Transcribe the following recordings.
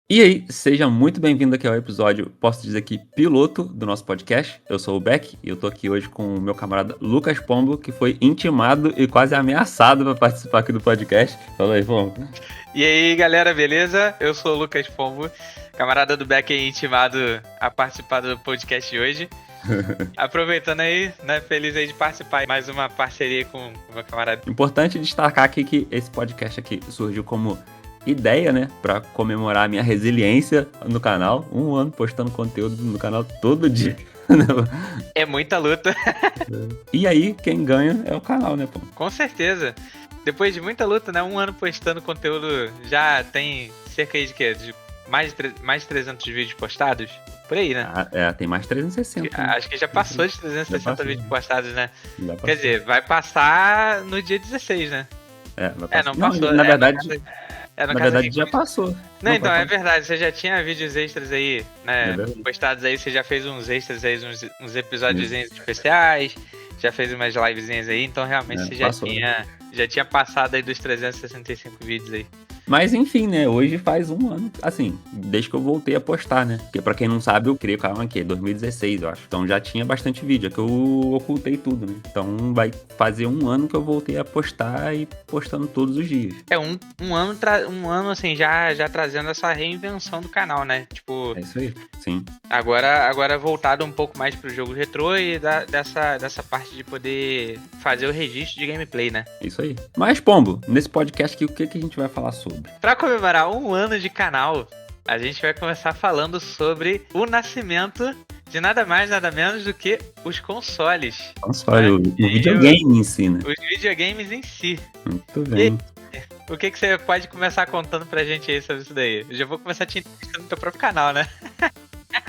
E aí, seja muito bem-vindo aqui ao episódio, posso dizer que piloto do nosso podcast. Eu sou o Beck e eu tô aqui hoje com o meu camarada Lucas Pombo, que foi intimado e quase ameaçado para participar aqui do podcast. Fala aí, Pombo. E aí, galera, beleza? Eu sou o Lucas Pombo, camarada do Beck intimado a participar do podcast de hoje. Aproveitando aí, né, feliz aí de participar mais uma parceria com o meu camarada. Importante destacar aqui que esse podcast aqui surgiu como ideia, né, para comemorar a minha resiliência no canal. 1 ano postando conteúdo no canal todo dia. É muita luta. E aí, quem ganha é o canal, né, Pombo? Com certeza. Depois de muita luta, né, 1 ano postando conteúdo, já tem cerca aí de quê? De mais de 300 vídeos postados? Por aí, né? Tem mais 360. Né? Acho que já passou de 360 vídeos postados, né? Já Quer dizer, vai passar no dia 16, né? vai passar. Não passou. Na verdade, no caso já passou. Não, então, é verdade, você já tinha vídeos extras aí, né, postados aí, você já fez uns extras aí, uns episódios especiais, já fez umas livezinhas aí, então realmente você já tinha passado aí dos 365 vídeos aí. Mas enfim, né, hoje faz 1 ano, assim, desde que eu voltei a postar, né, porque pra quem não sabe, eu criei o canal aqui, 2016, eu acho, então já tinha bastante vídeo, é que eu ocultei tudo, né, então vai fazer 1 ano que eu voltei a postar e postando todos os dias. É, um ano assim, já trazendo essa reinvenção do canal, né, tipo... É isso aí, sim. Agora voltado um pouco mais pro jogo retrô e dessa parte de poder fazer o registro de gameplay, né. Isso aí. Mas, Pombo, nesse podcast aqui, o que a gente vai falar sobre? Pra comemorar 1 ano de canal, a gente vai começar falando sobre o nascimento de nada mais, nada menos do que os consoles. O videogame em si, né? Os videogames em si. Muito bem. E o que você pode começar contando pra gente aí sobre isso daí? Eu já vou começar te entrevistando no teu próprio canal, né?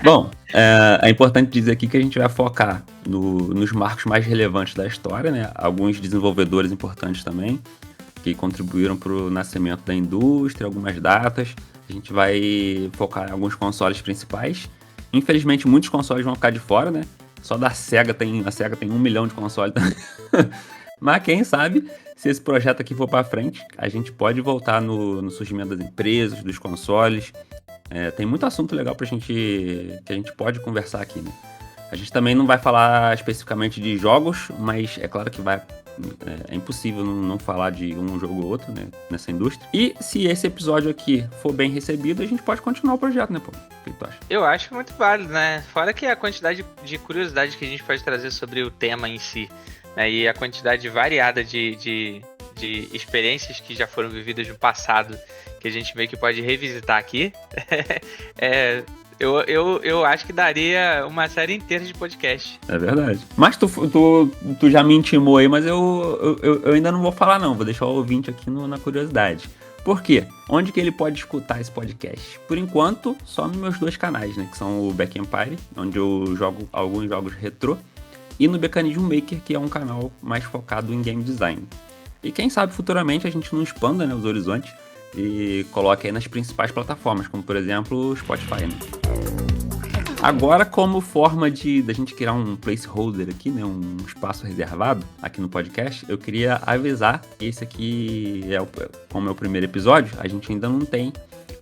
Bom, é importante dizer aqui que a gente vai focar nos marcos mais relevantes da história, né? Alguns desenvolvedores importantes também, que contribuíram para o nascimento da indústria, algumas datas. A gente vai focar em alguns consoles principais. Infelizmente, muitos consoles vão ficar de fora, né? Só a SEGA tem 1 milhão de consoles. Mas quem sabe, se esse projeto aqui for para frente, a gente pode voltar no surgimento das empresas, dos consoles. Tem muito assunto legal que a gente pode conversar aqui, né? A gente também não vai falar especificamente de jogos, mas é claro que é impossível não falar de um jogo ou outro, né, nessa indústria. E se esse episódio aqui for bem recebido, a gente pode continuar o projeto, né, pô? O que tu acha? Eu acho muito válido, né? Fora que a quantidade de curiosidade que a gente pode trazer sobre o tema em si, né? E a quantidade variada de experiências que já foram vividas no passado, que a gente meio que pode revisitar aqui, eu acho que daria uma série inteira de podcast. É verdade. Mas tu já me intimou aí, mas eu ainda não vou falar não, vou deixar o ouvinte aqui na curiosidade. Por quê? Onde que ele pode escutar esse podcast? Por enquanto, só nos meus 2 canais, né? Que são o Back Empire, onde eu jogo alguns jogos retrô, e no Mecanismo Maker, que é um canal mais focado em game design. E quem sabe futuramente a gente não expanda, né, os horizontes e coloque aí nas principais plataformas, como por exemplo o Spotify, né? Agora, como forma da gente criar um placeholder aqui, né, um espaço reservado aqui no podcast, eu queria avisar que esse aqui, como é o primeiro episódio, a gente ainda não tem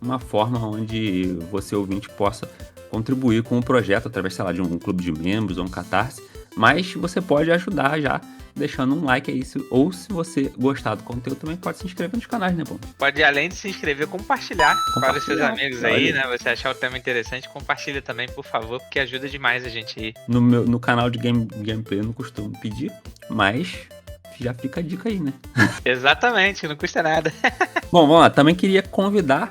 uma forma onde você, ouvinte, possa contribuir com o projeto através, sei lá, de um clube de membros ou um Catarse, mas você pode ajudar já deixando um like aí, ou se você gostar do conteúdo, também pode se inscrever nos canais, né, pô? Pode, além de se inscrever, compartilhar para os seus amigos aí, né? Você achar o tema interessante, compartilha também, por favor, porque ajuda demais a gente aí. No canal de gameplay eu não costumo pedir, mas já fica a dica aí, né? Exatamente, não custa nada. Bom, vamos lá, também queria convidar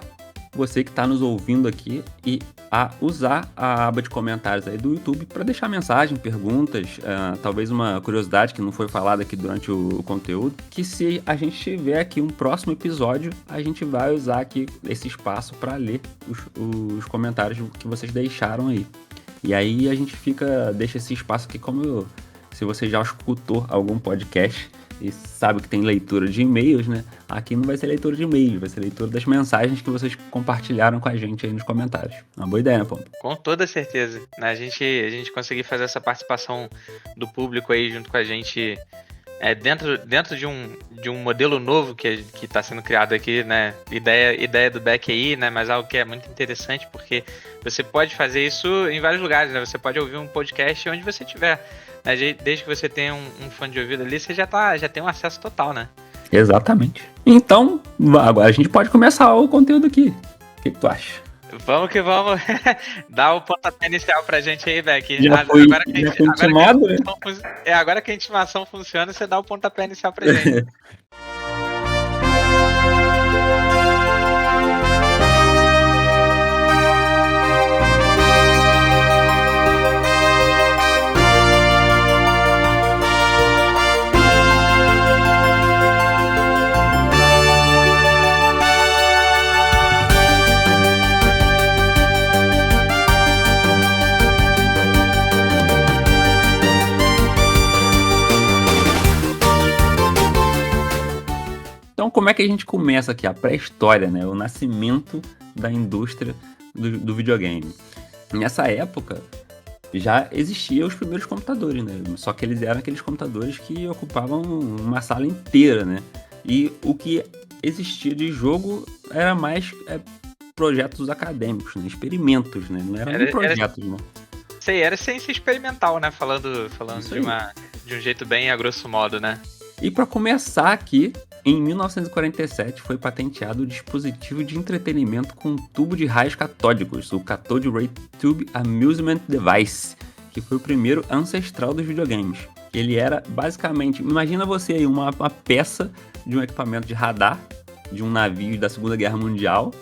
você que está nos ouvindo aqui e a usar a aba de comentários aí do YouTube para deixar mensagem, perguntas, talvez uma curiosidade que não foi falada aqui durante o conteúdo, que se a gente tiver aqui um próximo episódio, a gente vai usar aqui esse espaço para ler os comentários que vocês deixaram aí. E aí a gente deixa esse espaço aqui como se você já escutou algum podcast e sabe que tem leitura de e-mails, né? Aqui não vai ser leitura de e-mails, vai ser leitura das mensagens que vocês compartilharam com a gente aí nos comentários. Uma boa ideia, né, Pombo? Com toda certeza. A gente conseguir fazer essa participação do público aí junto com a gente dentro de um modelo novo que está sendo criado aqui, né? Ideia do Beck aí, né? Mas algo que é muito interessante, porque você pode fazer isso em vários lugares, né? Você pode ouvir um podcast onde você estiver, né? Desde que você tenha um fone de ouvido ali, você já tem um acesso total, né? Exatamente. Então, agora a gente pode começar o conteúdo aqui. O que tu acha? Vamos que vamos. Dá o pontapé inicial pra gente aí, Beck. Agora que a intimação funciona, você dá o pontapé inicial pra gente. Então, como é que a gente começa aqui? A pré-história, né? O nascimento da indústria do videogame. Nessa época, já existiam os primeiros computadores, né? Só que eles eram aqueles computadores que ocupavam uma sala inteira, né? E o que existia de jogo era mais projetos acadêmicos, né? Experimentos, né? Não eram nem projetos, né? Era ciência experimental, né? Falando de um jeito bem a grosso modo, né? E para começar aqui, em 1947 foi patenteado o dispositivo de entretenimento com tubo de raios catódicos, o Cathode Ray Tube Amusement Device, que foi o primeiro ancestral dos videogames. Ele era basicamente, imagina você aí, uma peça de um equipamento de radar de um navio da Segunda Guerra Mundial,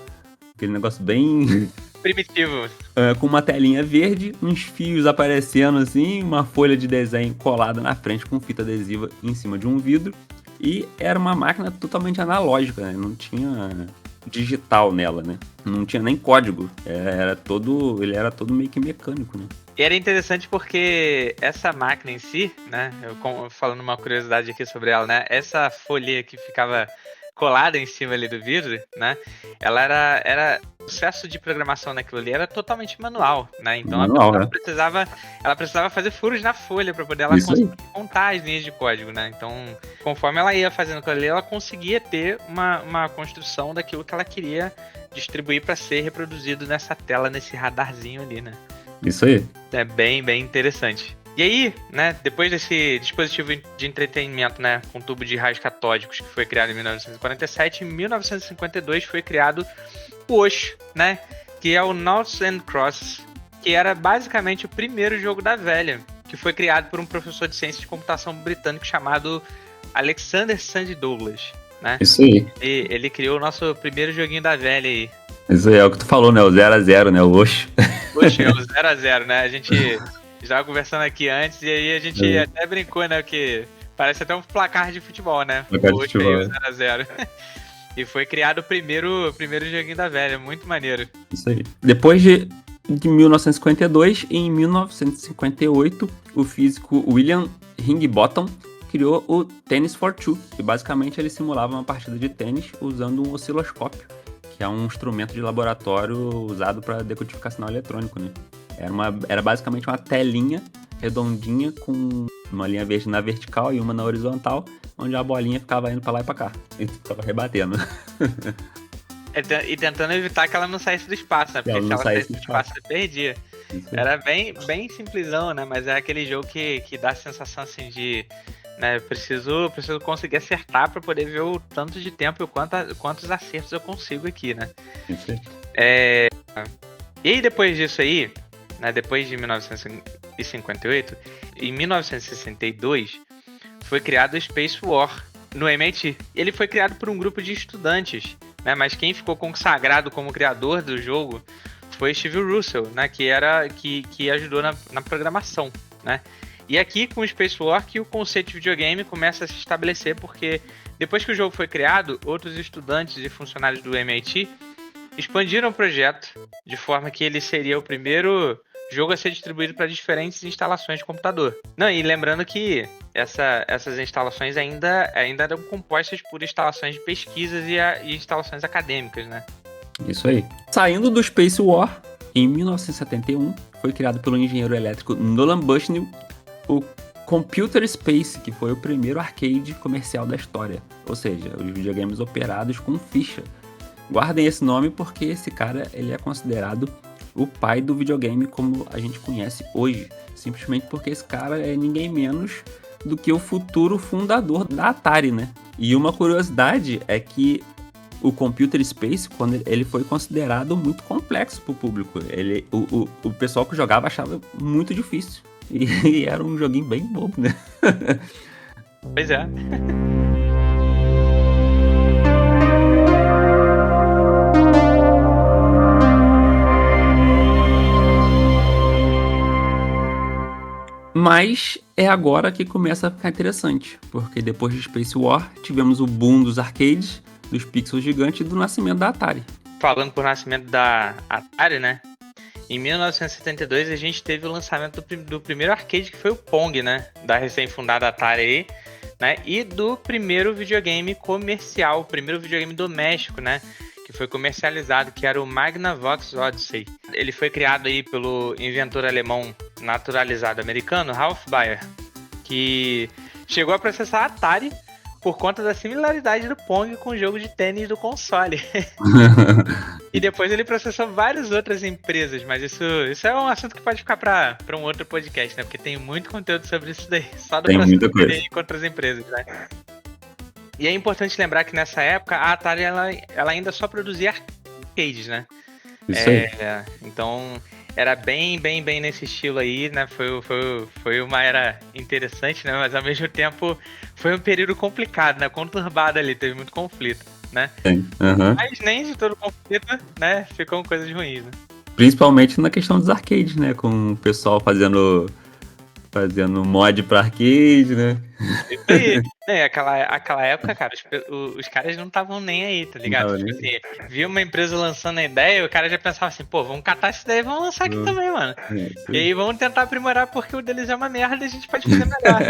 aquele negócio bem primitivo, com uma telinha verde, uns fios aparecendo assim, uma folha de desenho colada na frente com fita adesiva em cima de um vidro. E era uma máquina totalmente analógica, né? Não tinha digital nela, né? Não tinha nem código. Ele era todo meio que mecânico, né? E era interessante porque essa máquina em si, né? Falando uma curiosidade aqui sobre ela, né? Essa folha que ficava colada em cima ali do vidro, né? Ela era o processo de programação naquilo ali era totalmente manual, né? Então ela precisava fazer furos na folha para poder conseguir contar as linhas de código, né? Então, conforme ela ia fazendo aquilo ali, ela conseguia ter uma construção daquilo que ela queria distribuir para ser reproduzido nessa tela, nesse radarzinho ali, né? Isso aí. É bem, bem interessante. E aí, né, depois desse dispositivo de entretenimento, né, com tubo de raios catódicos que foi criado em 1947, em 1952 foi criado o OSH, né, que é o Noughts and Crosses, que era basicamente o primeiro jogo da velha, que foi criado por um professor de ciência de computação britânico chamado Alexander Sandy Douglas, né? Isso aí. E ele criou o nosso primeiro joguinho da velha aí. Isso aí é o que tu falou, né, o 0x0, né, o OSH. OSH é o 0x0, né, a gente estava conversando aqui antes e aí a gente até brincou, né, que parece até um placar de futebol, né? Placar de futebol. 0x0. E foi criado o primeiro joguinho da velha, muito maneiro. Isso aí. Depois de 1952, em 1958, o físico William Higginbotham criou o Tennis for Two, que basicamente ele simulava uma partida de tênis usando um osciloscópio, que é um instrumento de laboratório usado para decodificar sinal eletrônico, né? Era basicamente uma telinha redondinha com uma linha verde na vertical e uma na horizontal, onde a bolinha ficava indo pra lá e pra cá. E ficava rebatendo. E tentando evitar que ela não saísse do espaço, né? Porque se ela saísse do espaço, você perdia. Era bem, bem simplesão, né? Mas é aquele jogo que dá a sensação assim de... né? Preciso conseguir acertar pra poder ver o tanto de tempo e quantos acertos eu consigo aqui, né? E aí depois disso aí, né, depois de 1958, em 1962 foi criado o Space War no MIT. Ele foi criado por um grupo de estudantes, né, mas quem ficou consagrado como criador do jogo foi Steve Russell, né, que ajudou na programação, né? E aqui com o Space War que o conceito de videogame começa a se estabelecer, porque depois que o jogo foi criado, outros estudantes e funcionários do MIT expandiram o projeto de forma que ele seria o primeiro jogo a ser distribuído para diferentes instalações de computador. Não, e lembrando que essas instalações ainda eram compostas por instalações de pesquisas e instalações acadêmicas, né? Isso aí. Saindo do Space War, em 1971, foi criado pelo engenheiro elétrico Nolan Bushnell o Computer Space, que foi o primeiro arcade comercial da história. Ou seja, os videogames operados com ficha. Guardem esse nome porque esse cara ele é considerado o pai do videogame como a gente conhece hoje. Simplesmente porque esse cara é ninguém menos do que o futuro fundador da Atari, né? E uma curiosidade é que o Computer Space, quando ele foi considerado muito complexo para o público. O pessoal que jogava achava muito difícil. E era um joguinho bem bobo, né? Pois é. Mas é agora que começa a ficar interessante, porque depois de Space War, tivemos o boom dos arcades, dos pixels gigantes e do nascimento da Atari. Falando por nascimento da Atari, né? Em 1972 a gente teve o lançamento do primeiro arcade, que foi o Pong, né? Da recém-fundada Atari aí, né? E do primeiro videogame comercial, o primeiro videogame doméstico, né? Que foi comercializado, que era o Magnavox Odyssey. Ele foi criado aí pelo inventor alemão naturalizado americano, Ralph Baer, que chegou a processar a Atari por conta da similaridade do Pong com o jogo de tênis do console. E depois ele processou várias outras empresas, mas isso é um assunto que pode ficar para um outro podcast, né? Porque tem muito conteúdo sobre isso daí, só do processo dele contra as empresas, né? E é importante lembrar que nessa época a Atari ela ainda só produzia arcades, né? Isso aí. Então era bem nesse estilo aí, né? Foi uma era interessante, né? Mas ao mesmo tempo foi um período complicado, né? Conturbado ali, teve muito conflito, né? Uhum. Mas nem de todo conflito, né? Ficam coisas ruins, né? Principalmente na questão dos arcades, né? Com o pessoal fazendo mod pra arcade, né? Isso aí. Aquela época, cara, os caras não estavam nem aí, tá ligado? Tipo assim, viu uma empresa lançando a ideia, o cara já pensava assim, pô, vamos catar isso daí e vamos lançar aqui também, mano. E aí vamos tentar aprimorar porque o deles é uma merda e a gente pode fazer melhor.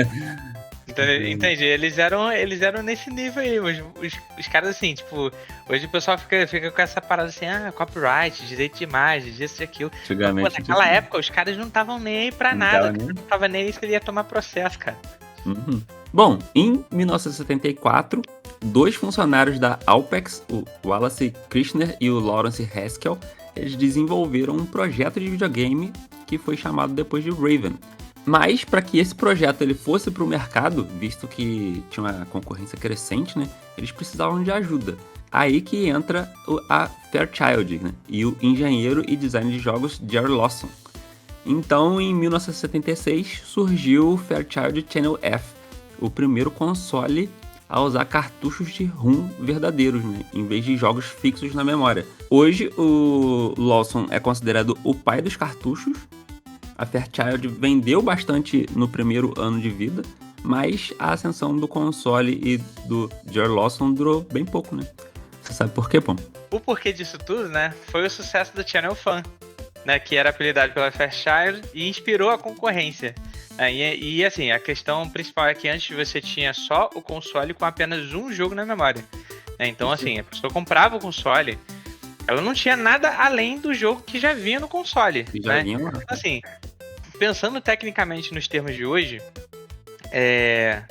Entendi, eles eram nesse nível aí, os caras assim, tipo, hoje o pessoal fica com essa parada assim, copyright, direito de imagem, disso e aquilo. Antigamente, naquela época os caras não estavam nem aí pra nada, não tava nem aí se ele ia tomar processo, cara. Uhum. Bom, em 1974, 2 funcionários da Alpex, o Wallace Kirchner e o Lawrence Haskell, eles desenvolveram um projeto de videogame que foi chamado depois de Raven. Mas para que esse projeto ele fosse para o mercado, visto que tinha uma concorrência crescente, né, eles precisavam de ajuda. Aí que entra a Fairchild, né, e o engenheiro e designer de jogos Jerry Lawson. Então, em 1976, surgiu o Fairchild Channel F, o primeiro console a usar cartuchos de ROM verdadeiros, né, em vez de jogos fixos na memória. Hoje, o Lawson é considerado o pai dos cartuchos. A Fairchild vendeu bastante no primeiro ano de vida, mas a ascensão do console e do Jerry Lawson durou bem pouco, né? Você sabe por quê, Pom? O porquê disso tudo, né, foi o sucesso do Channel Fan, né, que era apelidado pela Fairchild e inspirou a concorrência. E assim, a questão principal é que antes você tinha só o console com apenas um jogo na memória. Então, assim, a pessoa comprava o console, ela não tinha nada além do jogo que já vinha no console. Já vinha lá. Assim, pensando tecnicamente nos termos de hoje, é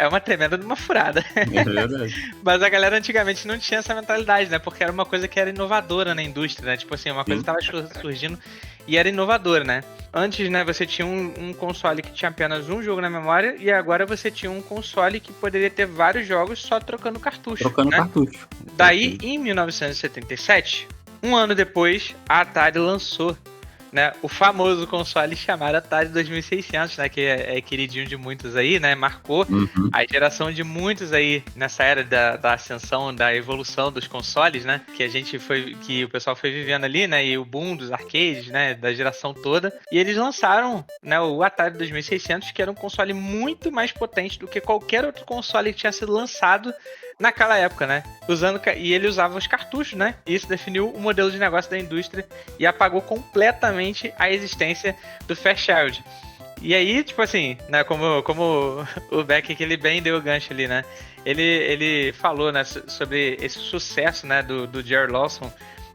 uma tremenda de uma furada. É verdade. Mas a galera antigamente não tinha essa mentalidade, né? Porque era uma coisa que era inovadora na indústria, né? Tipo assim, uma coisa que tava surgindo e era inovadora, né? Antes, né, você tinha um console que tinha apenas um jogo na memória e agora você tinha um console que poderia ter vários jogos só trocando cartucho. Cartucho. Daí, em 1977, um ano depois, a Atari lançou, né, o famoso console chamado Atari 2600, né, que é queridinho de muitos aí, né, marcou a geração de muitos aí nessa era da ascensão, da evolução dos consoles, né, que o pessoal foi vivendo ali, né, e o boom dos arcades, né, da geração toda, e eles lançaram, né, o Atari 2600, que era um console muito mais potente do que qualquer outro console que tinha sido lançado naquela época, né? E ele usava os cartuchos, né? E isso definiu o modelo de negócio da indústria e apagou completamente a existência do Fairchild. E aí, tipo assim, né? Como o Beck, que ele bem deu o gancho ali, né? Ele falou, né, sobre esse sucesso, né, do Jerry Lawson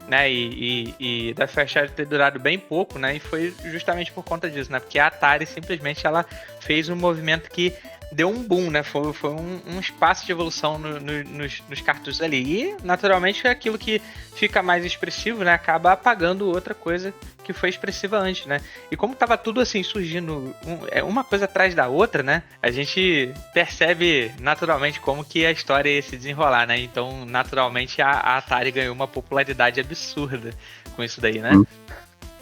né, e da Fairchild ter durado bem pouco, né, e foi justamente por conta disso, né, porque a Atari simplesmente ela fez um movimento que deu um boom, né, foi um espaço de evolução nos cartuchos ali, e naturalmente aquilo que fica mais expressivo, né, acaba apagando outra coisa que foi expressiva antes, né, e como tava tudo assim surgindo uma coisa atrás da outra, né, a gente percebe naturalmente como que a história ia se desenrolar, né, então naturalmente a Atari ganhou uma popularidade absurda com isso daí, né.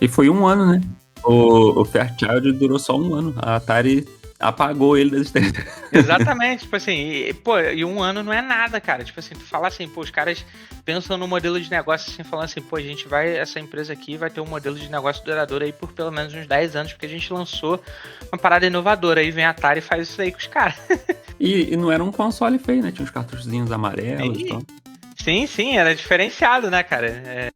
E foi um ano, né, o Fairchild durou só um ano, a Atari apagou ele da existência. Exatamente, tipo assim, e um ano não é nada, cara. Tipo assim, tu fala assim, pô, os caras pensam no modelo de negócio assim, falando assim, pô, essa empresa aqui vai ter um modelo de negócio duradouro aí por pelo menos uns 10 anos, porque a gente lançou uma parada inovadora. Aí vem a Atari e faz isso aí com os caras. E não era um console feio, né? Tinha uns cartuchozinhos amarelos e tal. Sim, era diferenciado, né, cara?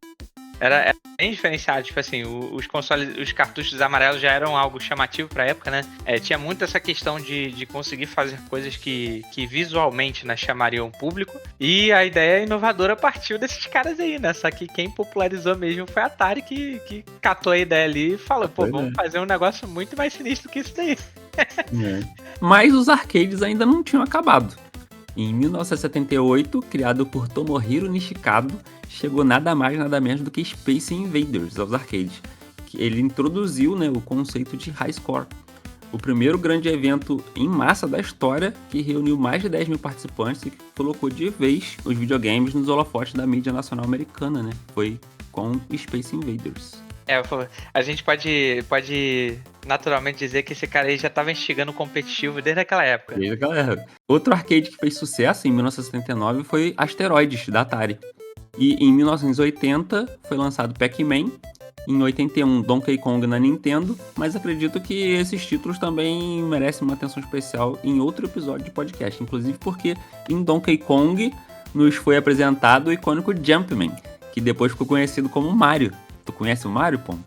Era bem diferenciado, tipo assim, os consoles, os cartuchos amarelos já eram algo chamativo pra época, né? Tinha muito essa questão de conseguir fazer coisas que visualmente, né, chamariam o público. E a ideia inovadora partiu desses caras aí, né? Só que quem popularizou mesmo foi a Atari, que catou a ideia ali e falou, pô, vamos fazer um negócio muito mais sinistro que isso daí. Mas os arcades ainda não tinham acabado. Em 1978, criado por Tomohiro Nishikado, chegou nada mais nada menos do que Space Invaders aos arcades. Ele introduziu, né, o conceito de high score, o primeiro grande evento em massa da história que reuniu mais de 10 mil participantes e que colocou de vez os videogames nos holofotes da mídia nacional americana, né? Foi com Space Invaders. A gente pode naturalmente dizer que esse cara aí já estava instigando o competitivo desde aquela época. Outro arcade que fez sucesso em 1979 foi Asteroids, da Atari. E em 1980 foi lançado Pac-Man, em 81 Donkey Kong na Nintendo, mas acredito que esses títulos também merecem uma atenção especial em outro episódio de podcast, inclusive porque em Donkey Kong nos foi apresentado o icônico Jumpman, que depois ficou conhecido como Mario. Tu conhece o Mario, Pom?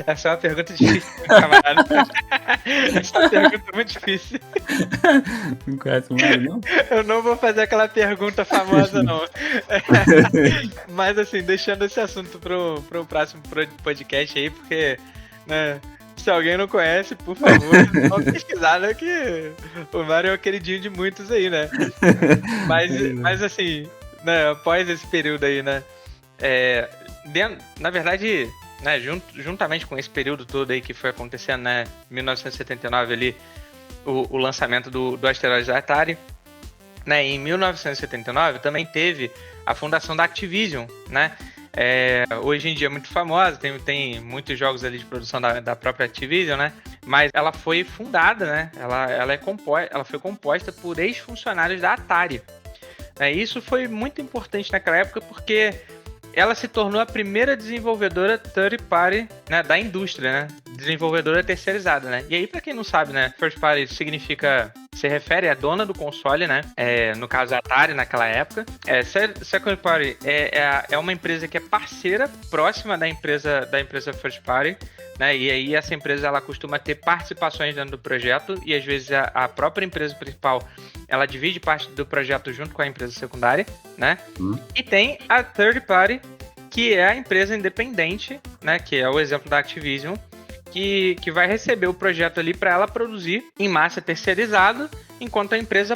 Essa é uma pergunta difícil, camarada. Essa é uma pergunta muito difícil. Não conhece o Mario, não? Eu não vou fazer aquela pergunta famosa, não. Mas, assim, deixando esse assunto pro próximo podcast aí, porque, né, se alguém não conhece, por favor, vamos pesquisar, né, que o Mario é o queridinho de muitos aí, né? Mas assim, né, após esse período aí, né, na verdade, né, juntamente com esse período todo aí que foi acontecendo, né, 1979 ali, o lançamento do Asteroids da Atari, né, em 1979 também teve a fundação da Activision, né, hoje em dia é muito famosa, tem muitos jogos ali de produção da própria Activision, né, mas ela foi fundada, né, ela foi composta por ex-funcionários da Atari. Isso foi muito importante naquela época porque ela se tornou a primeira desenvolvedora third party, né, da indústria, né? Desenvolvedora terceirizada, né? E aí, pra quem não sabe, né? First party se refere à dona do console, né? No caso, a Atari naquela época. Second party é uma empresa que é parceira próxima da empresa first party, né? E aí essa empresa ela costuma ter participações dentro do projeto e às vezes a própria empresa principal ela divide parte do projeto junto com a empresa secundária, né? E tem a third party, que é a empresa independente, né? Que é o exemplo da Activision, que vai receber o projeto ali para ela produzir em massa terceirizado, enquanto a empresa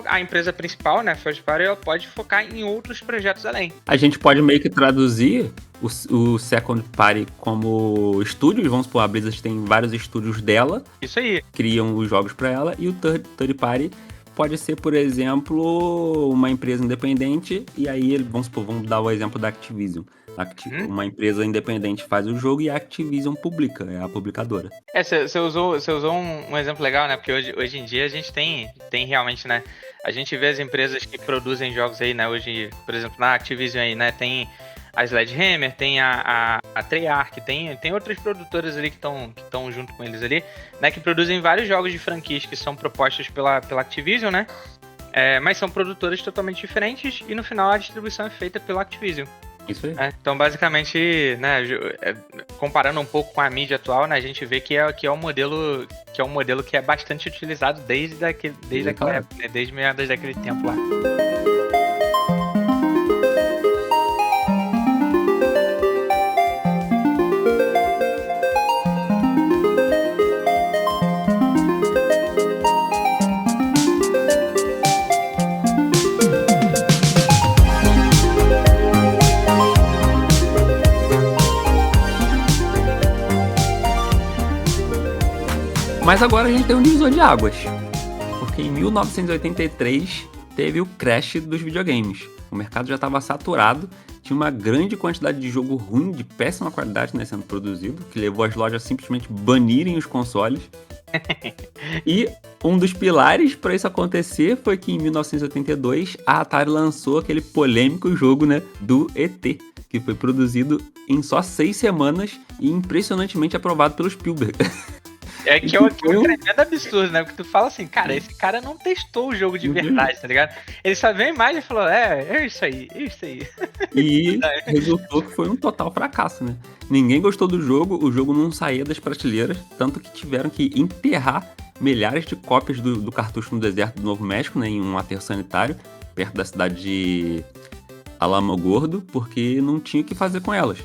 a empresa principal, né, first party, ela pode focar em outros projetos além. A gente pode meio que traduzir o second party como estúdios, vamos supor, a Blizzard tem vários estúdios dela. Isso aí. Criam os jogos para ela, e o third party pode ser, por exemplo, uma empresa independente, e aí vamos dar o exemplo da Activision. Uma empresa independente faz o jogo e a Activision publica, é a publicadora. Você usou um exemplo legal, né? Porque hoje em dia a gente tem realmente, né? A gente vê as empresas que produzem jogos aí, né? Hoje, por exemplo, na Activision aí, né? Tem a Sledgehammer, tem a Treyarch, tem outras produtoras ali que estão junto com eles ali, né? Que produzem vários jogos de franquias que são propostos pela Activision, né? Mas são produtoras totalmente diferentes e no final a distribuição é feita pela Activision. Isso aí. Então, basicamente, né, comparando um pouco com a mídia atual, né, a gente vê que é um modelo que é bastante utilizado desde aquela época, né, desde meados daquele tempo lá. Mas agora a gente tem um divisor de águas. Porque em 1983 teve o crash dos videogames. O mercado já estava saturado, tinha uma grande quantidade de jogo ruim, de péssima qualidade, né, sendo produzido, que levou as lojas a simplesmente banirem os consoles. E um dos pilares para isso acontecer foi que em 1982 a Atari lançou aquele polêmico jogo, né, do ET, que foi produzido em só 6 semanas e impressionantemente aprovado pelo Spielberg. É que é um tremendo absurdo, né? Porque tu fala assim, cara, esse cara não testou o jogo de verdade, tá ligado? Ele só viu a imagem e falou, é isso aí, é isso aí. E resultou que foi um total fracasso, né? Ninguém gostou do jogo, o jogo não saía das prateleiras, tanto que tiveram que enterrar milhares de cópias do cartucho no deserto do Novo México, né? Em um aterro sanitário, perto da cidade de Alamogordo, porque não tinha o que fazer com elas.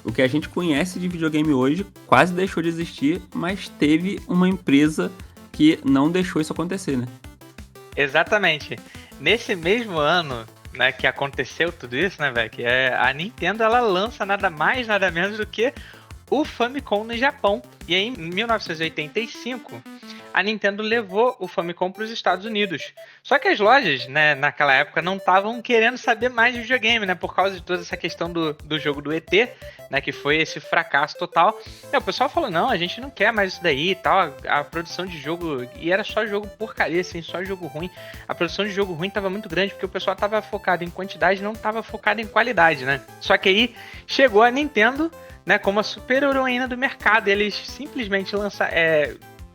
O que a gente conhece de videogame hoje quase deixou de existir, mas teve uma empresa que não deixou isso acontecer, né? Exatamente. Nesse mesmo ano, né, que aconteceu tudo isso, né, velho, que a Nintendo, ela lança nada mais, nada menos do que o Famicom no Japão. E aí, em 1985, a Nintendo levou o Famicom para os Estados Unidos. Só que as lojas, né, naquela época, não estavam querendo saber mais de videogame, né, por causa de toda essa questão do jogo do ET, né, que foi esse fracasso total. E o pessoal falou, não, a gente não quer mais isso daí e tal, a produção de jogo, e era só jogo porcaria, assim, só jogo ruim. A produção de jogo ruim estava muito grande, porque o pessoal estava focado em quantidade, não estava focado em qualidade, né. Só que aí chegou a Nintendo, né, como a super heroína do mercado, e eles simplesmente lançaram...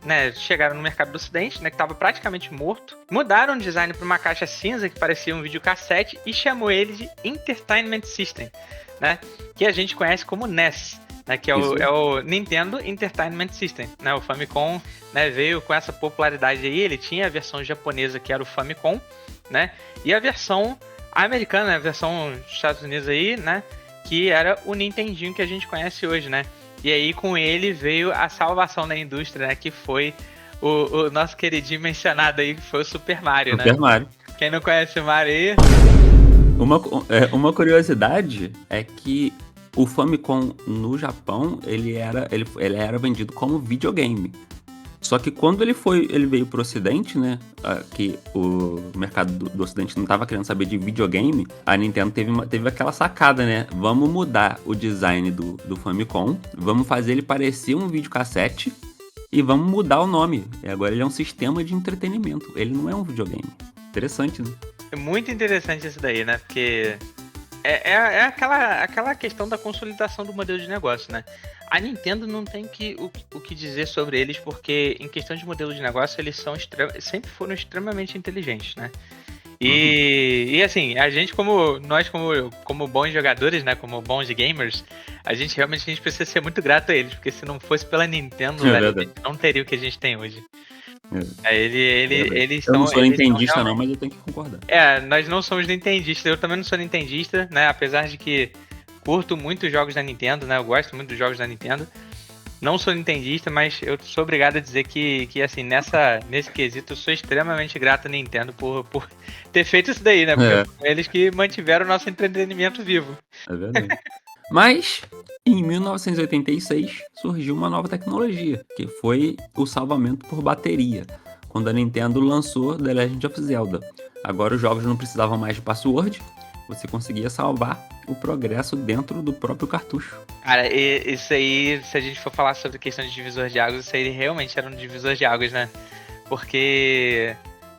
Né, chegaram no mercado do ocidente, né, que estava praticamente morto, mudaram o design para uma caixa cinza que parecia um videocassete e chamou ele de Entertainment System, né, que a gente conhece como NES, né, que é o Nintendo Entertainment System, né, o Famicom, né, veio com essa popularidade aí. Ele tinha a versão japonesa, que era o Famicom, né, e a versão americana, a versão dos Estados Unidos aí, né, que era o Nintendinho que a gente conhece hoje, né. E aí, com ele, veio a salvação da indústria, né? Que foi o nosso queridinho mencionado aí, que foi o Super Mario, né? Super Mario. Quem não conhece o Mario aí... Uma curiosidade é que o Famicom no Japão, ele era vendido como videogame. Só que quando ele veio pro ocidente, né, que o mercado do ocidente não estava querendo saber de videogame, a Nintendo teve aquela sacada, né, vamos mudar o design do Famicom, vamos fazer ele parecer um videocassete e vamos mudar o nome. E agora ele é um sistema de entretenimento, ele não é um videogame. Interessante, né? É muito interessante isso daí, né, porque é aquela questão da consolidação do modelo de negócio, né. A Nintendo não tem o que dizer sobre eles, porque em questão de modelo de negócio, eles sempre foram extremamente inteligentes, né? E assim, a gente como bons jogadores, né, como bons gamers, a gente precisa ser muito grato a eles, porque se não fosse pela Nintendo, velho, a gente não teria o que a gente tem hoje. Eles eu não sou nintendista não, mas eu tenho que concordar. Nós não somos nintendistas, eu também não sou nintendista, né, apesar de que curto muito os jogos da Nintendo, né? Eu gosto muito dos jogos da Nintendo. Não sou nintendista, mas eu sou obrigado a dizer que assim, nesse quesito, eu sou extremamente grato à Nintendo por ter feito isso daí, né? Porque foram eles que mantiveram o nosso entretenimento vivo. É verdade. Mas, em 1986, surgiu uma nova tecnologia, que foi o salvamento por bateria, quando a Nintendo lançou The Legend of Zelda. Agora os jogos não precisavam mais de password, você conseguia salvar o progresso dentro do próprio cartucho. Cara, isso aí, se a gente for falar sobre a questão de divisor de águas, isso aí realmente era um divisor de águas, né? Porque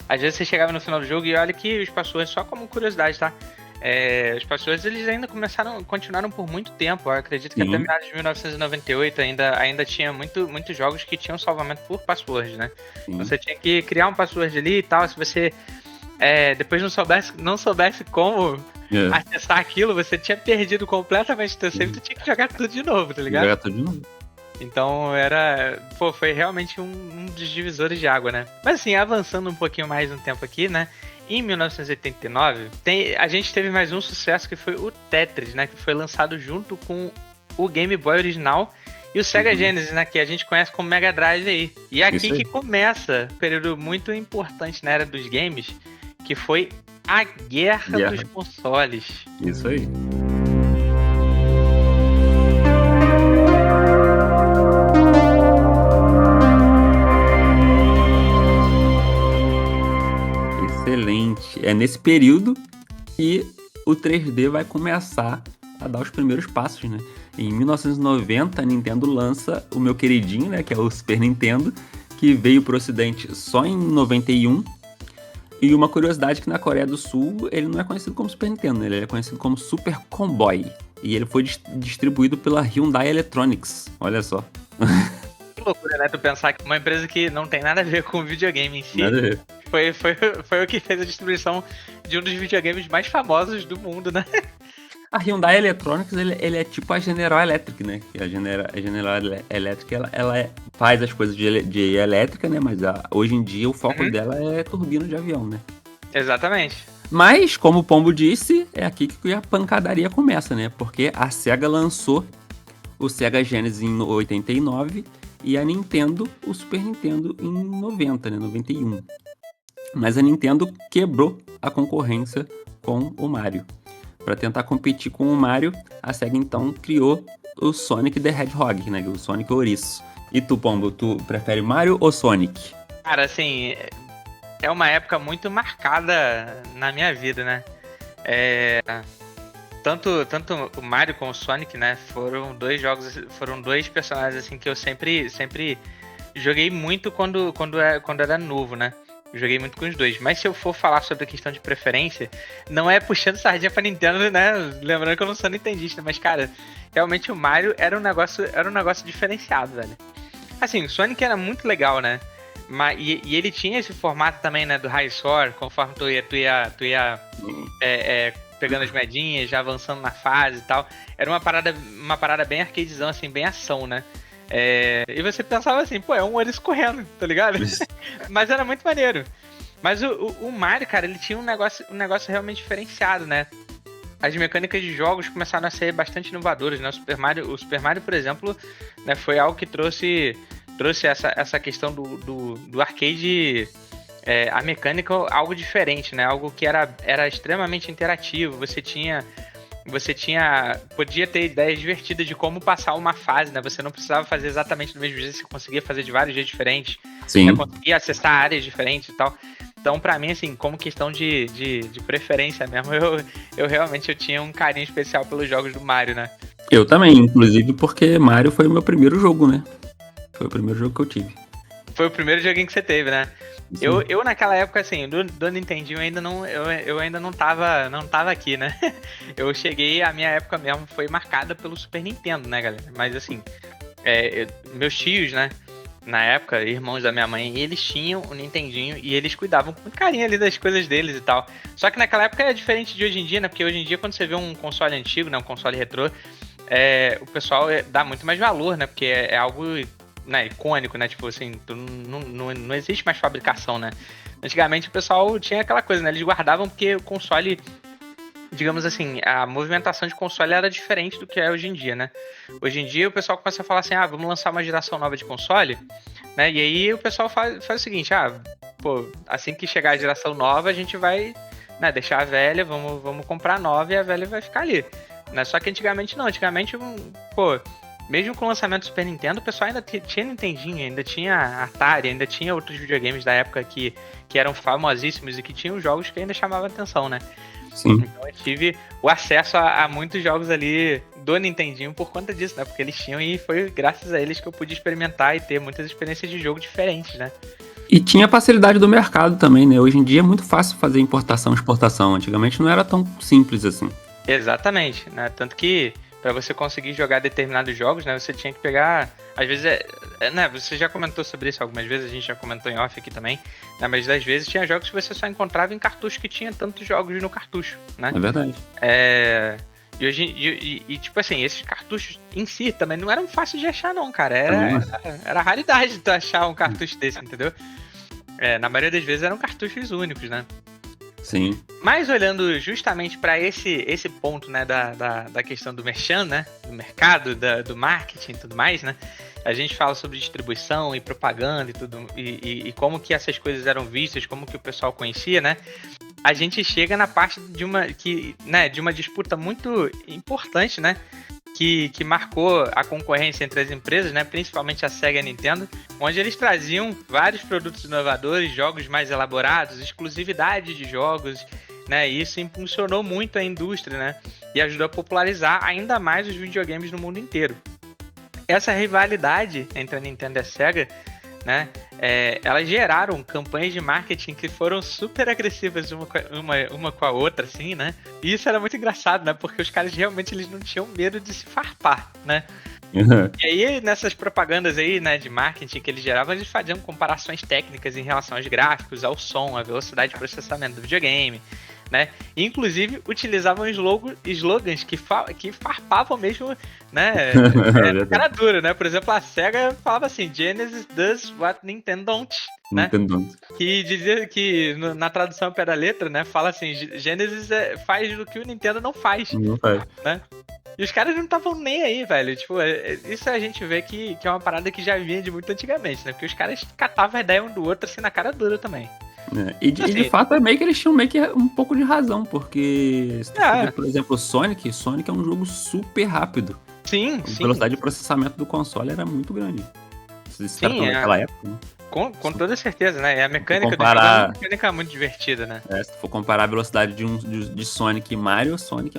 às vezes você chegava no final do jogo e olha que os passwords, só como curiosidade, tá? Os passwords, eles ainda continuaram por muito tempo. Eu acredito que até meados de 1998 ainda tinha muitos jogos que tinham salvamento por password, né? Sim. Você tinha que criar um password ali e tal. Se você depois não soubesse como acessar aquilo, você tinha perdido completamente o teu save, tu tinha que jogar tudo de novo, tá ligado? Jogar tudo de novo. Então foi realmente um dos divisores de água, né? Mas assim, avançando um pouquinho mais no tempo aqui, né? Em 1989, a gente teve mais um sucesso que foi o Tetris, né? Que foi lançado junto com o Game Boy original e o Sega Genesis, né? Que a gente conhece como Mega Drive aí. E aqui que começa um período muito importante na era dos games, que foi a guerra dos consoles. Isso aí. Exatamente. É nesse período que o 3D vai começar a dar os primeiros passos, né? Em 1990, a Nintendo lança o meu queridinho, né? Que é o Super Nintendo, que veio pro Ocidente só em 91. E uma curiosidade que na Coreia do Sul, ele não é conhecido como Super Nintendo, ele é conhecido como Super Comboy. E ele foi distribuído pela Hyundai Electronics, olha só. Que loucura, né? Tu pensar que uma empresa que não tem nada a ver com videogame em si, Nada a ver. Foi o que fez a distribuição de um dos videogames mais famosos do mundo, né? A Hyundai Electronics, ele é tipo a General Electric, né? A General Electric, ela faz as coisas de elétrica, né? Mas hoje em dia o foco dela é turbina de avião, né? Exatamente. Mas, como o Pombo disse, é aqui que a pancadaria começa, né? Porque a Sega lançou o Sega Genesis em 89 e a Nintendo, o Super Nintendo, em 90, né? 91. Mas a Nintendo quebrou a concorrência com o Mario. Para tentar competir com o Mario, a Sega então criou o Sonic the Hedgehog, né? O Sonic Ouriço. E tu, Pombo, tu prefere Mario ou Sonic? Cara, assim, é uma época muito marcada na minha vida, né? Tanto o Mario como o Sonic, né? Foram dois personagens assim que eu sempre joguei muito quando era novo, né? Joguei muito com os dois. Mas se eu for falar sobre a questão de preferência, não é puxando sardinha pra Nintendo, né? Lembrando que eu não sou nintendista, mas, cara, realmente o Mario era um negócio diferenciado, velho. Assim, o Sonic era muito legal, né? E ele tinha esse formato também, né? Do high score, conforme tu ia pegando as moedinhas, já avançando na fase e tal. Era uma parada bem arcadezão, assim, bem ação, né? E você pensava assim, pô, é um ouriço correndo, tá ligado? Mas era muito maneiro. Mas o Mario, cara, ele tinha um negócio realmente diferenciado, né? As mecânicas de jogos começaram a ser bastante inovadoras, né? O Super Mario, por exemplo, né, foi algo que trouxe essa questão do arcade, a mecânica, algo diferente, né? Algo que era extremamente interativo. Podia ter ideias divertidas de como passar uma fase, né? Você não precisava fazer exatamente do mesmo jeito, você conseguia fazer de vários jeitos diferentes. Sim. Você conseguia acessar áreas diferentes e tal. Então, pra mim, assim, como questão de preferência mesmo, eu realmente tinha um carinho especial pelos jogos do Mario, né? Eu também, inclusive porque Mario foi o meu primeiro jogo, né? Foi o primeiro jogo que eu tive. Foi o primeiro joguinho que você teve, né? Eu naquela época, assim, do Nintendinho eu ainda não tava aqui, né? Eu cheguei, a minha época mesmo foi marcada pelo Super Nintendo, né, galera? Mas assim, meus tios, né, na época, irmãos da minha mãe, eles tinham o Nintendinho e eles cuidavam com muito carinho ali das coisas deles e tal. Só que naquela época é diferente de hoje em dia, né? Porque hoje em dia, quando você vê um console antigo, né, um console retrô, o pessoal dá muito mais valor, né? Porque é algo, né, icônico, né? Tipo assim, não existe mais fabricação, né? Antigamente o pessoal tinha aquela coisa, né? Eles guardavam porque o console, digamos assim, a movimentação de console era diferente do que é hoje em dia, né? Hoje em dia o pessoal começa a falar assim, vamos lançar uma geração nova de console, né? E aí o pessoal faz o seguinte, assim que chegar a geração nova, a gente vai, né, deixar a velha, vamos comprar a nova e a velha vai ficar ali, né? Só que antigamente não, mesmo com o lançamento do Super Nintendo, o pessoal ainda tinha Nintendinho, ainda tinha Atari, ainda tinha outros videogames da época que eram famosíssimos e que tinham jogos que ainda chamavam atenção, né? Sim. Então eu tive o acesso a muitos jogos ali do Nintendinho por conta disso, né? Porque eles tinham e foi graças a eles que eu pude experimentar e ter muitas experiências de jogo diferentes, né? E tinha a facilidade do mercado também, né? Hoje em dia é muito fácil fazer importação e exportação. Antigamente não era tão simples assim. Exatamente, né? Tanto que para você conseguir jogar determinados jogos, né, você tinha que pegar, às vezes, né, você já comentou sobre isso algumas vezes, a gente já comentou em off aqui também, né, mas às vezes tinha jogos que você só encontrava em cartucho que tinha tantos jogos no cartucho, né? É verdade. E tipo assim, esses cartuchos em si também não eram fáceis de achar não, cara, era raridade tu achar um cartucho desse, entendeu? Na maioria das vezes eram cartuchos únicos, né? Sim. Mas olhando justamente para esse ponto, né, da questão do merchan, né, do mercado, do marketing e tudo mais, né, a gente fala sobre distribuição e propaganda e tudo, e como que essas coisas eram vistas, como que o pessoal conhecia, né, a gente chega na parte de uma disputa muito importante, né, que marcou a concorrência entre as empresas, né, principalmente a Sega e a Nintendo, onde eles traziam vários produtos inovadores, jogos mais elaborados, exclusividade de jogos, né, e isso impulsionou muito a indústria, né, e ajudou a popularizar ainda mais os videogames no mundo inteiro. Essa rivalidade entre a Nintendo e a Sega, né, elas geraram campanhas de marketing que foram super agressivas uma com a outra, assim, né? E isso era muito engraçado, né? Porque os caras realmente eles não tinham medo de se farpar, né? Uhum. E aí, nessas propagandas aí, né, de marketing que eles geravam, eles faziam comparações técnicas em relação aos gráficos, ao som, à velocidade de processamento do videogame, né? E, inclusive, utilizavam slogans que farpavam mesmo, né? Na cara dura, né? Por exemplo, a Sega falava assim: Genesis does what Nintendo don't, né? Que dizia que na tradução ao pé da letra, né? Fala assim: Genesis faz o que o Nintendo não faz. Não faz. Né? E os caras não estavam nem aí, velho. Tipo, isso a gente vê que é uma parada que já vinha de muito antigamente, né? Porque os caras catavam a ideia um do outro assim na cara dura também. E de fato é meio que eles tinham meio que um pouco de razão, porque se tu for, por exemplo, o Sonic é um jogo super rápido. Sim, a velocidade de processamento do console era muito grande. Se tratou naquela época, né? Com toda certeza, né? E a mecânica do jogo é uma mecânica muito divertida, né? Se tu for comparar a velocidade de Sonic e Mario, Sonic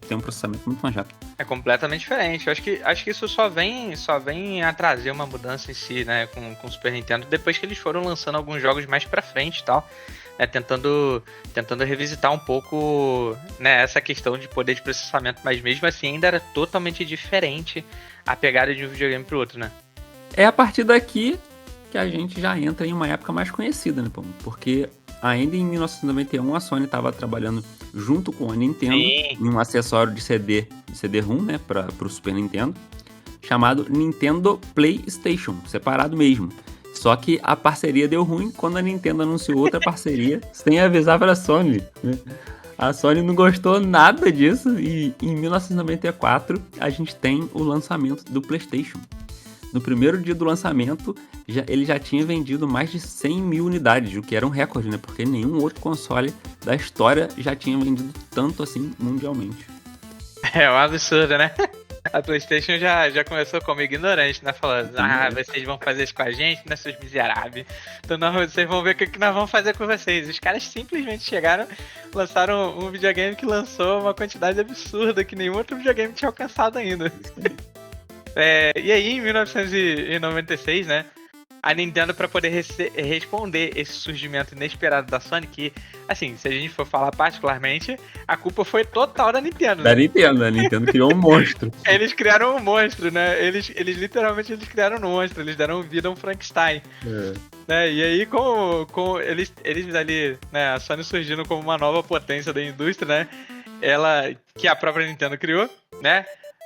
tem um processamento muito mais rápido. É completamente diferente. Eu acho que isso só vem a trazer uma mudança em si, né? Com o Super Nintendo, depois que eles foram lançando alguns jogos mais pra frente e tal. Né, tentando revisitar um pouco, né, essa questão de poder de processamento, mas mesmo assim ainda era totalmente diferente a pegada de um videogame pro outro, né? É a partir daqui que a gente já entra em uma época mais conhecida, né, porque ainda em 1991 a Sony estava trabalhando junto com a Nintendo em um acessório de CD-ROM, né, para o Super Nintendo, chamado Nintendo PlayStation, separado mesmo. Só que a parceria deu ruim quando a Nintendo anunciou outra parceria sem avisar para a Sony, né? A Sony não gostou nada disso e em 1994 a gente tem o lançamento do PlayStation. No primeiro dia do lançamento, ele já tinha vendido mais de 100 mil unidades, o que era um recorde, né? Porque nenhum outro console da história já tinha vendido tanto assim mundialmente. É um absurdo, né? A PlayStation já começou como ignorante, né? Falando, vocês vão fazer isso com a gente, né, seus miseráveis? Então vocês vão ver o que nós vamos fazer com vocês. Os caras simplesmente chegaram, lançaram um videogame que lançou uma quantidade absurda que nenhum outro videogame tinha alcançado ainda. E aí, em 1996, né, a Nintendo, para poder responder esse surgimento inesperado da Sony, que, assim, se a gente for falar particularmente, a culpa foi total da Nintendo. Da Nintendo, a Nintendo criou um monstro. Eles criaram um monstro, né? Eles literalmente criaram um monstro, eles deram vida a um Frankenstein. Né? E aí, com eles ali, né, a Sony surgindo como uma nova potência da indústria, né? Que a própria Nintendo criou, né?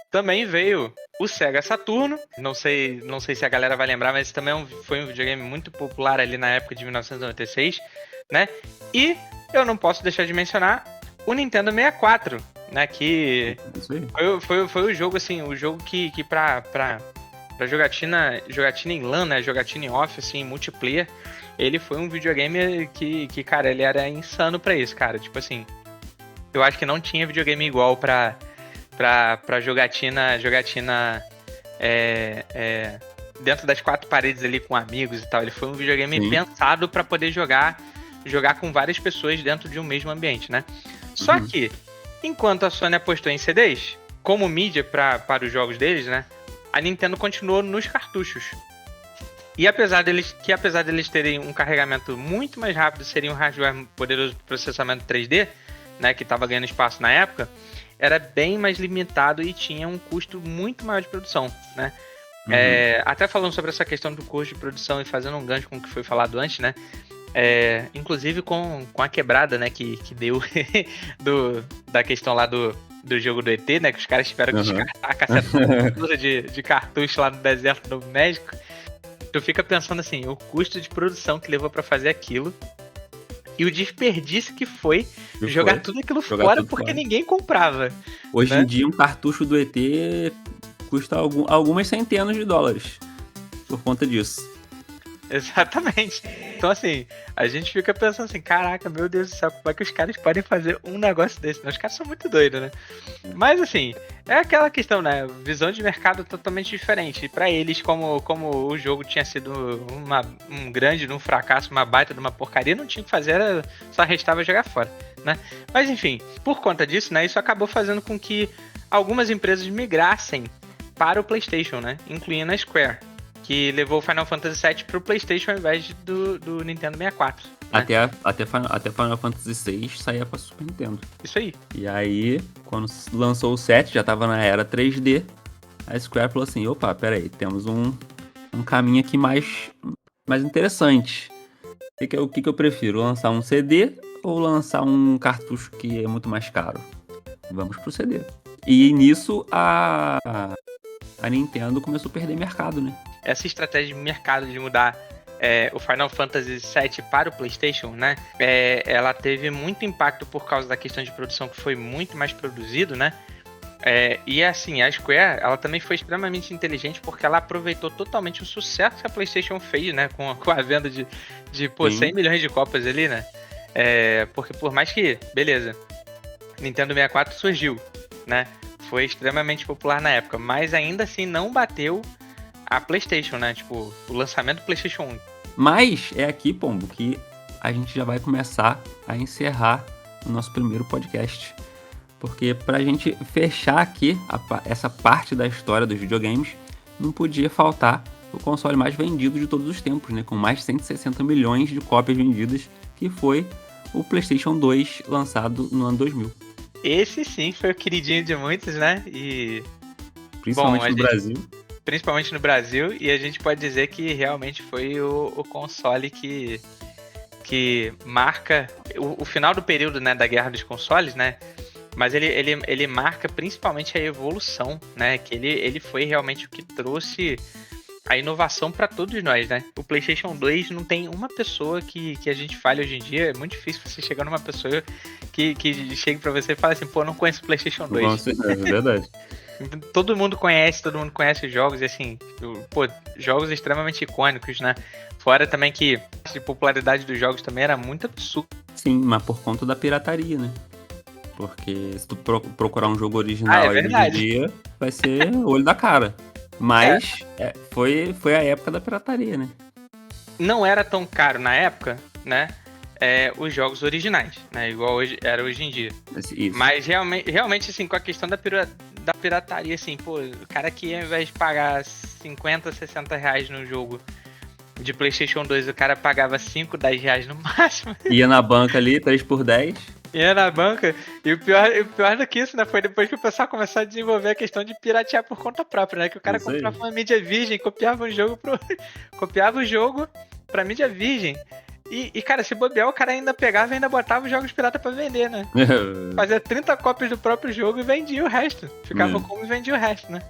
Também veio o Sega Saturno, não sei se a galera vai lembrar, mas também foi um videogame muito popular ali na época de 1996, né? E eu não posso deixar de mencionar o Nintendo 64, né? Que foi o jogo, assim, o jogo que pra jogatina em LAN, né? Jogatina em off, assim, multiplayer, ele foi um videogame que, cara, ele era insano pra isso, cara. Tipo assim, eu acho que não tinha videogame igual pra jogatina dentro das quatro paredes ali com amigos e tal. Ele foi um videogame pensado pra poder jogar com várias pessoas dentro de um mesmo ambiente, né? Só que, enquanto a Sony apostou em CDs, como mídia para os jogos deles, né? A Nintendo continuou nos cartuchos. E apesar deles terem um carregamento muito mais rápido, seria um hardware poderoso de processamento 3D, né? Que estava ganhando espaço na época, era bem mais limitado e tinha um custo muito maior de produção, né? Até falando sobre essa questão do custo de produção e fazendo um gancho com o que foi falado antes, né? Inclusive com a quebrada, né, que deu da questão lá do jogo do ET, né? Que os caras tiveram que descartar a cacetada de cartucho lá no deserto do México. Tu fica pensando assim, o custo de produção que levou pra fazer aquilo e o desperdício que foi jogar tudo aquilo fora porque ninguém comprava. Hoje em dia, um cartucho do ET custa algumas centenas de dólares por conta disso. Exatamente. Então, assim, a gente fica pensando assim, caraca, meu Deus do céu, como é que os caras podem fazer um negócio desse? Os caras são muito doidos, né? Mas, assim, é aquela questão, né? Visão de mercado totalmente diferente. E pra eles, como o jogo tinha sido um grande, um fracasso, uma baita de uma porcaria, não tinha o que fazer, só restava jogar fora, né? Mas, enfim, por conta disso, né? Isso acabou fazendo com que algumas empresas migrassem para o PlayStation, né? Incluindo a Square, que levou o Final Fantasy VII pro PlayStation ao invés do Nintendo 64. Né? Até Final Fantasy VI saía pra Super Nintendo. Isso aí. E aí, quando lançou o 7, já tava na era 3D, a Square falou assim, opa, peraí, temos um caminho aqui mais interessante. O que eu prefiro, lançar um CD ou lançar um cartucho que é muito mais caro? Vamos pro CD. E nisso, a Nintendo começou a perder mercado, né? Essa estratégia de mercado de mudar o Final Fantasy VII para o PlayStation, né? Ela teve muito impacto por causa da questão de produção, que foi muito mais produzido, né? E assim, a Square, ela também foi extremamente inteligente porque ela aproveitou totalmente o sucesso que a PlayStation fez, né? Com a venda de 100 milhões de cópias ali, né? Porque por mais que, beleza, Nintendo 64 surgiu, né? Foi extremamente popular na época, mas ainda assim não bateu a PlayStation, né? Tipo, o lançamento do PlayStation 1. Mas é aqui, Pombo, que a gente já vai começar a encerrar o nosso primeiro podcast. Porque pra gente fechar aqui essa parte da história dos videogames, não podia faltar o console mais vendido de todos os tempos, né? Com mais de 160 milhões de cópias vendidas, que foi o PlayStation 2, lançado no ano 2000. Esse sim foi o queridinho de muitos, né? E principalmente no Brasil. Principalmente no Brasil, e a gente pode dizer que realmente foi o console que marca o final do período, né, da guerra dos consoles, né? Mas ele marca principalmente a evolução, né? Que ele foi realmente o que trouxe a inovação para todos nós, né? O PlayStation 2 não tem uma pessoa que a gente fale hoje em dia. É muito difícil você chegar numa pessoa que chegue para você e fale assim, pô, não conheço o PlayStation 2. Com certeza, é verdade. Todo mundo conhece os jogos, e assim, pô, jogos extremamente icônicos, né? Fora também que a popularidade dos jogos também era muito absurda. Sim, mas por conta da pirataria, né? Porque se tu procurar um jogo original hoje em dia, vai ser olho da cara. Mas foi a época da pirataria, né? Não era tão caro na época, né? Os jogos originais, né? Igual era hoje em dia. Isso. Mas realmente, assim, com a questão da pirataria, assim, pô, o cara que ao invés de pagar 50, 60 reais no jogo de PlayStation 2, o cara pagava 5, 10 reais no máximo. Ia na banca ali, 3x10. Ia na banca, e o pior do que isso, né, foi depois que o pessoal começou a desenvolver a questão de piratear por conta própria, né, que o cara comprava uma mídia virgem, copiava o jogo pra mídia virgem, e cara, se bobear, o cara ainda pegava e ainda botava os jogos pirata pra vender, né, fazia 30 cópias do próprio jogo e vendia o resto, ficava como e vendia o resto, né.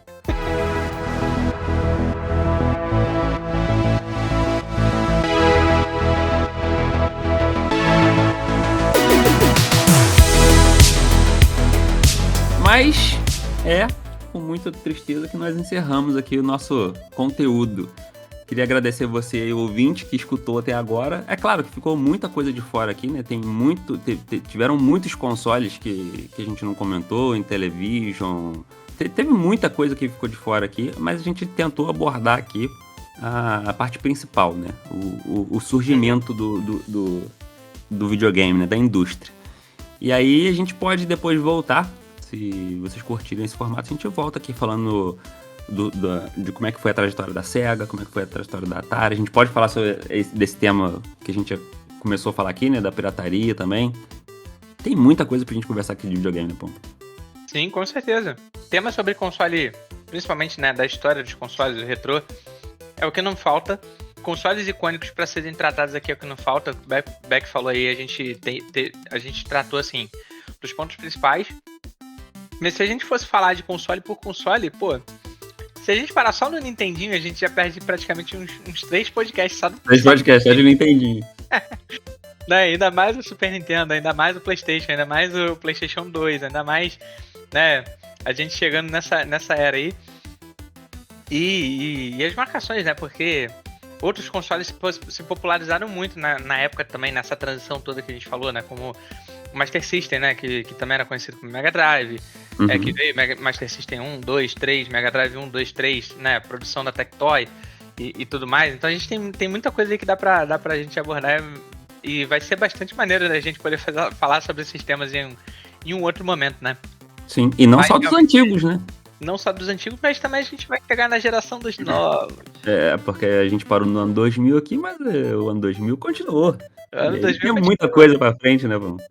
Mas é com muita tristeza que nós encerramos aqui o nosso conteúdo. Queria agradecer você, ouvinte, que escutou até agora. É claro que ficou muita coisa de fora aqui, né? Tiveram muitos consoles que a gente não comentou, em Intellivision. Teve muita coisa que ficou de fora aqui, mas a gente tentou abordar aqui a parte principal, né? O surgimento do videogame, né? Da indústria. E aí a gente pode depois voltar. Se vocês curtirem esse formato, a gente volta aqui falando de como é que foi a trajetória da Sega, como é que foi a trajetória da Atari. A gente pode falar desse tema que a gente começou a falar aqui, né? Da pirataria também. Tem muita coisa pra gente conversar aqui de videogame, né, Pombo? Sim, com certeza. Tema sobre console, principalmente, né, da história dos consoles, do retrô, é o que não falta. Consoles icônicos para serem tratados aqui é o que não falta. O Beck falou aí, a gente tratou, assim, dos pontos principais. Mas se a gente fosse falar de console por console, pô, se a gente parar só no Nintendinho, a gente já perde praticamente uns 3 podcasts só do... 3 podcasts só de Nintendinho. Né, ainda mais o Super Nintendo, ainda mais o PlayStation, ainda mais o PlayStation 2, ainda mais, né, a gente chegando nessa era aí. E as marcações, né, porque outros consoles se popularizaram muito na época também, nessa transição toda que a gente falou, né? Como o Master System, né? Que também era conhecido como Mega Drive. Que veio Master System 1, 2, 3, Mega Drive 1, 2, 3, né? Produção da Tectoy e tudo mais. Então a gente tem muita coisa aí que dá pra gente abordar. E vai ser bastante maneiro, né? A gente poder falar sobre esses temas em um outro momento, né? Sim, e não só dos antigos, né? Não só dos antigos, mas também a gente vai pegar na geração dos novos. Porque a gente parou no ano 2000 aqui, mas o ano 2000 continuou. O ano 2000 tem muita coisa pra frente, né, vamos?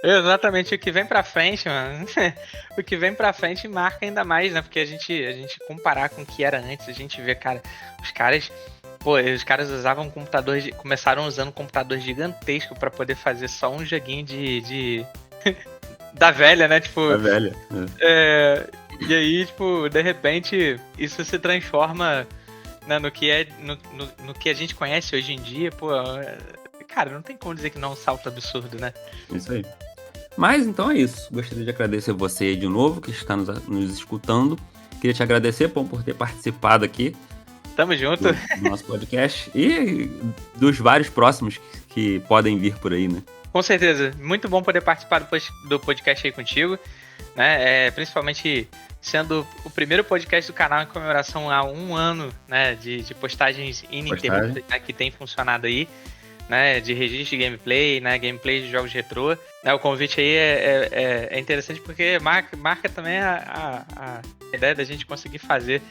Exatamente, o que vem pra frente, mano. O que vem pra frente marca ainda mais, né? Porque a gente comparar com o que era antes, a gente vê, cara, os caras usavam começaram usando um computador gigantesco pra poder fazer só um joguinho de da velha, né? Tipo, da velha. E aí, tipo, de repente, isso se transforma, né, no que a gente conhece hoje em dia, pô. Cara, não tem como dizer que não é um salto absurdo, né? Isso aí. Mas então é isso. Gostaria de agradecer você aí de novo, que está nos escutando. Queria te agradecer, Pom, por ter participado aqui. Tamo junto. Do nosso podcast. E dos vários próximos que podem vir por aí, né? Com certeza. Muito bom poder participar do podcast aí contigo, né? Principalmente sendo o primeiro podcast do canal em comemoração a 1 ano, né, de postagens ininterruptas, né, que tem funcionado aí, né, de registro de gameplay, né, gameplay de jogos retrô. Né, o convite aí é interessante porque marca também a ideia da gente conseguir fazer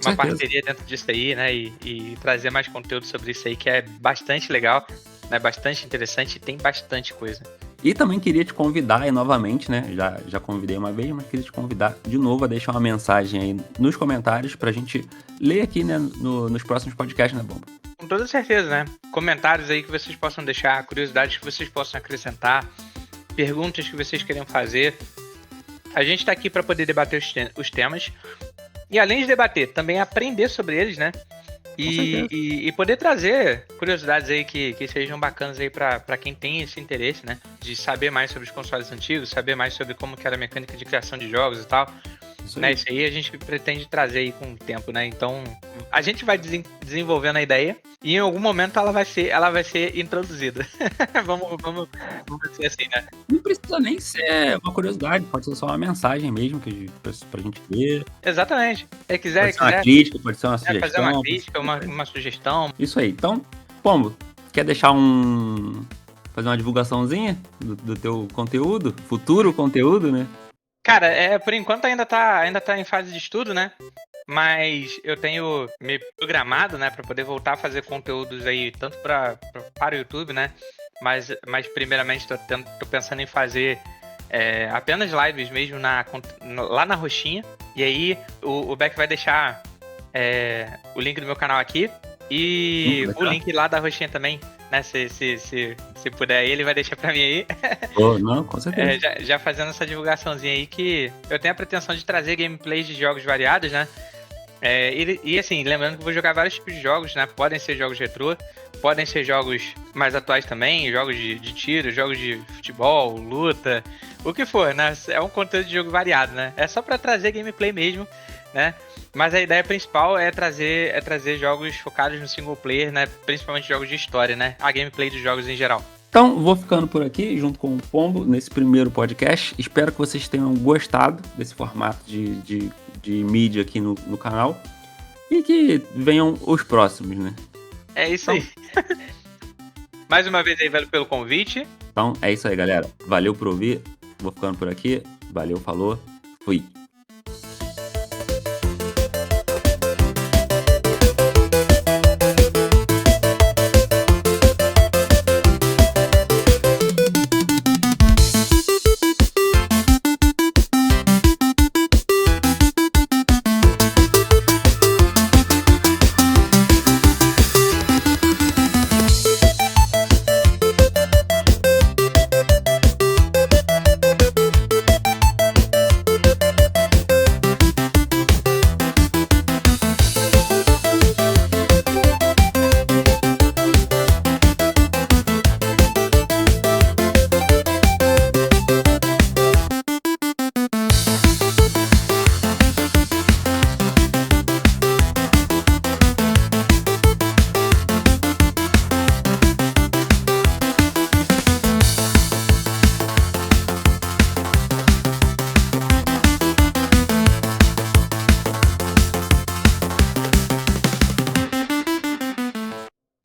uma parceria dentro disso aí, né, e trazer mais conteúdo sobre isso aí, que é bastante legal, né, bastante interessante e tem bastante coisa. E também queria te convidar aí novamente, né? Já convidei uma vez, mas queria te convidar de novo a deixar uma mensagem aí nos comentários pra gente ler aqui, né, nos próximos podcasts, né, Bomba? Com toda certeza, né? Comentários aí que vocês possam deixar, curiosidades que vocês possam acrescentar, perguntas que vocês queiram fazer. A gente tá aqui para poder debater os temas. E além de debater, também aprender sobre eles, né? E poder trazer curiosidades aí que sejam bacanas aí pra quem tem esse interesse, né? De saber mais sobre os consoles antigos, saber mais sobre como que era a mecânica de criação de jogos e tal. Isso aí a gente pretende trazer aí com o tempo, né? Então, a gente vai desenvolvendo a ideia e em algum momento ela vai ser introduzida. vamos dizer assim, né? Não precisa nem ser uma curiosidade, pode ser só uma mensagem mesmo pra gente ver. Exatamente. Se quiser, pode ser uma crítica, pode ser uma sugestão. Fazer uma crítica, uma sugestão. Isso aí. Então, Pombo, quer deixar fazer uma divulgaçãozinha do teu conteúdo? Futuro conteúdo, né? Cara, por enquanto ainda tá em fase de estudo, né? Mas eu tenho me programado, né, para poder voltar a fazer conteúdos aí, tanto para o YouTube, né? Mas primeiramente tô pensando em fazer apenas lives mesmo lá na Roxinha. E aí o Beck vai deixar o link do meu canal aqui e o link lá da Roxinha também, né? Se puder, ele vai deixar pra mim aí. Não, com certeza. Já fazendo essa divulgaçãozinha aí, que eu tenho a pretensão de trazer gameplays de jogos variados, né? E assim, lembrando que eu vou jogar vários tipos de jogos, né? Podem ser jogos retrô, podem ser jogos mais atuais também, jogos de tiro, jogos de futebol, luta, o que for, né? É um conteúdo de jogo variado, né? É só pra trazer gameplay mesmo, né? Mas a ideia principal é trazer jogos focados no single player, né? Principalmente jogos de história, né? A gameplay dos jogos em geral. Então, vou ficando por aqui, junto com o Pombo, nesse primeiro podcast. Espero que vocês tenham gostado desse formato de mídia aqui no canal. E que venham os próximos, né? É isso aí. Mais uma vez aí, velho, pelo convite. Então, é isso aí, galera. Valeu por ouvir. Vou ficando por aqui. Valeu, falou. Fui.